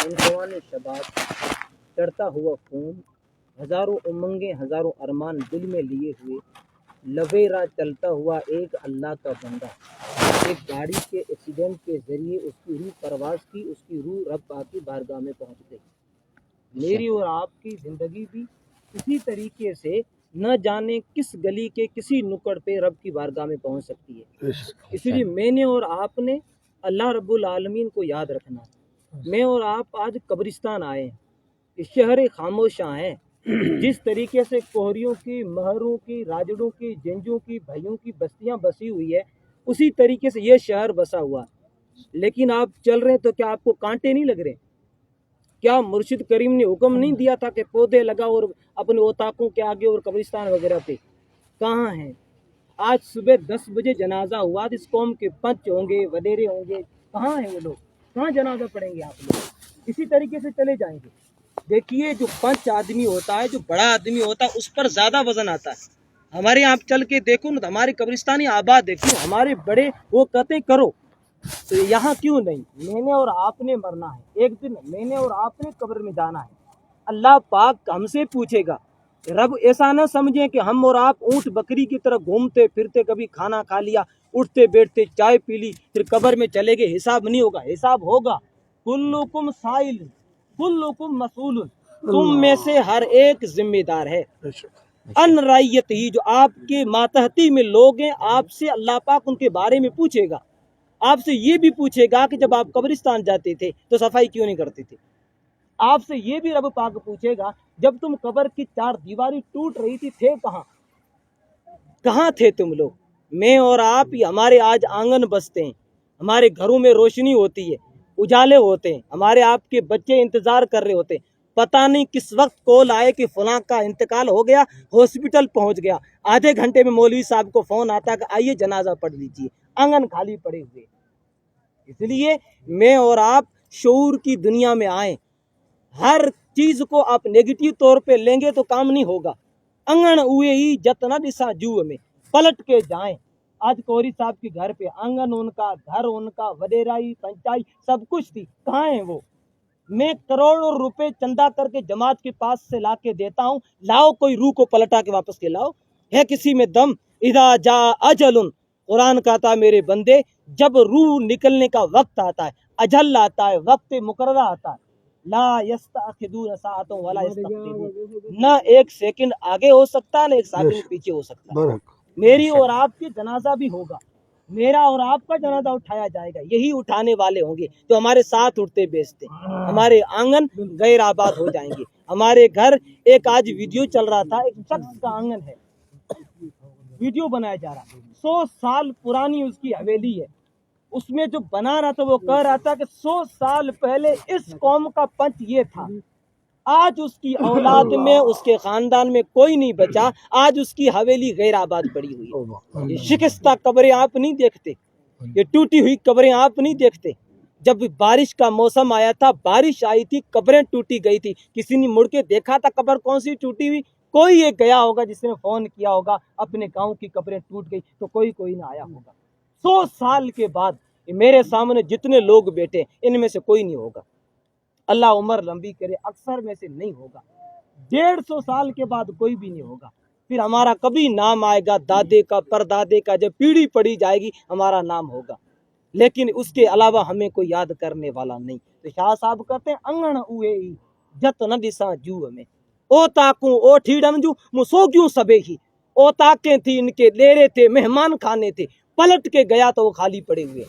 عنفوان شباب چڑھتا ہوا خون، ہزاروں امنگیں ہزاروں ارمان دل میں لیے ہوئے، لبے راہ چلتا ہوا ایک اللہ کا بندہ، ایک گاڑی کے ایکسیڈنٹ کے ذریعے اس کی روح پرواز کی، اس کی روح رب پاک کی بارگاہ میں پہنچ گئی۔ میری اور آپ کی زندگی بھی اسی طریقے سے نہ جانے کس گلی کے کسی نکڑ پہ رب کی بارگاہ میں پہنچ سکتی ہے۔ اس لیے میں نے اور آپ نے اللہ رب العالمین کو یاد رکھنا ہے۔ میں اور آپ آج قبرستان آئے ہیں، اس شہر خاموشاں ہیں۔ جس طریقے سے کوہریوں کی، مہروں کی، راجڑوں کی، جنجوں کی، بھائیوں کی بستیاں بسی ہوئی ہے، اسی طریقے سے یہ شہر بسا ہوا ہے۔ لیکن آپ چل رہے ہیں تو کیا آپ کو کانٹے نہیں لگ رہے؟ کیا مرشد کریم نے حکم نہیں دیا تھا کہ پودے لگاؤ اور اپنے اوتاقوں کے آگے اور قبرستان وغیرہ پہ؟ کہاں ہیں؟ آج صبح 10 بجے جنازہ ہوا، اس قوم کے پنچ ہوں گے، وڈیرے ہوں گے، کہاں ہیں وہ لوگ؟ کہاں جنازہ پڑھیں گے آپ لوگ؟ اسی طریقے سے چلے جائیں گے۔ دیکھیے جو پنچ آدمی ہوتا ہے، جو بڑا آدمی ہوتا ہے، اس پر زیادہ وزن آتا ہے۔ ہمارے یہاں چل کے دیکھو نا، ہمارے قبرستانی آباد دیکھو، ہمارے بڑے وہ کہتے ہیں کرو، تو یہاں کیوں نہیں؟ میں نے اور آپ نے مرنا ہے، ایک دن میں نے اور آپ نے قبر میں جانا ہے۔ اللہ پاک ہم سے پوچھے گا۔ رب ایسا نہ سمجھیں کہ ہم اور آپ اونٹ بکری کی طرح گھومتے پھرتے، کبھی کھانا کھا لیا، اٹھتے بیٹھتے چائے پی لی، پھر قبر میں چلے گئے، حساب نہیں ہوگا۔ حساب ہوگا۔ کلکم سائل کلکم مسئول، تم میں سے ہر ایک ذمہ دار ہے۔ ان رعیت ہی، جو آپ کے ماتحتی میں لوگ ہیں، آپ سے اللہ پاک ان کے بارے میں پوچھے گا۔ آپ سے یہ بھی پوچھے گا کہ جب آپ قبرستان جاتے تھے تو صفائی کیوں نہیں کرتے تھے؟ آپ سے یہ بھی رب پاک پوچھے گا جب تم قبر کی چار دیواری ٹوٹ رہی تھی، تھے کہاں؟ کہاں تھے تم لوگ؟ میں اور آپ ہی، ہمارے آج آنگن بستے ہیں، ہمارے گھروں میں روشنی ہوتی ہے، اجالے ہوتے ہیں، ہمارے آپ کے بچے انتظار کر رہے ہوتے ہیں، پتہ نہیں کس وقت کال آئے کہ فلاں کا انتقال ہو گیا، ہاسپٹل پہنچ گیا، آدھے گھنٹے میں مولوی صاحب کو فون آتا کہ آئیے جنازہ پڑھ لیجیے، آنگن خالی پڑے ہوئے۔ اس لیے میں اور آپ شعور کی دنیا میں آئیں۔ ہر چیز کو آپ نیگیٹو طور پہ لیں گے تو کام نہیں ہوگا۔ انگن ہوئے ہی جتنا دسا جو میں پلٹ کے جائیں۔ آج کوہری صاحب کے گھر پہ آنگن ان کا، گھر ان کا، وڈیرائی پنچائی سب کچھ تھی، کہاں ہیں وہ؟ میں کروڑوں روپے چندہ کر کے جماعت کے پاس سے لا کے دیتا ہوں، لاؤ کوئی روح کو پلٹا کے واپس کے لاؤ۔ ہے کسی میں دم؟ اذا جاء اجل، قرآن کہتا ہے میرے بندے، جب روح نکلنے کا وقت آتا ہے، اجل آتا ہے، وقت مقررہ آتا ہے، لا یستأخرون ساعۃ ولا یستقدمون، نہ ایک سیکنڈ آگے ہو سکتا ہے، نہ ایک سیکنڈ پیچھے ہو سکتا ہے۔ میری اور آپ کی جنازہ بھی ہوگا، میرا اور آپ کا جنازہ اٹھایا جائے گا، یہی اٹھانے والے ہوں گے جو ہمارے ساتھ اٹھتے بیچتے، ہمارے آنگن غیر آباد ہو جائیں گے۔ ہمارے گھر، ایک آج ویڈیو چل رہا تھا، ایک شخص کا آنگن ہے، ویڈیو بنایا جا رہا، 100 سال پرانی اس کی حویلی ہے۔ اس میں جو بنا رہا تھا وہ کہہ رہا تھا کہ 100 سال پہلے اس قوم کا پنچ یہ تھا، آج اس کی اولاد میں، اس کے خاندان میں کوئی نہیں بچا، آج اس کی حویلی غیر آباد پڑی ہوئی ہے۔ یہ شکستہ قبریں آپ نہیں دیکھتے، یہ ٹوٹی ہوئی قبریں آپ نہیں دیکھتے۔ جب بارش کا موسم آیا تھا، بارش آئی تھی، قبریں ٹوٹی گئی تھی، کسی نے مڑ کے دیکھا تھا قبر کون سی ٹوٹی ہوئی؟ کوئی ایک گیا ہوگا جس نے فون کیا ہوگا اپنے گاؤں کی قبریں ٹوٹ گئی، تو کوئی نہ آیا ہوگا۔ 100 سال کے بعد میرے سامنے جتنے لوگ بیٹھے ان میں سے کوئی نہیں ہوگا، اللہ عمر لمبی کرے، اکثر میں سے نہیں ہوگا۔ 150 سال کے بعد کوئی بھی نہیں ہوگا، پھر ہمارا کبھی نام آئے گا، دادے کا، پردادے کا، جب پیڑھی پڑی جائے گی ہمارا نام ہوگا، لیکن اس کے علاوہ ہمیں کوئی یاد کرنے والا نہیں۔ تو شاہ صاحب کہتے ہیں انگن اوے ہی جت نہ دساں جو میں، او تاکوں او ٹھیڑن جو مسو کیوں سبے ہی، او تاکیں تھی ان کے ڈیرے تھے، مہمان کھانے تھے، پلٹ کے گیا تو وہ خالی پڑے ہوئے۔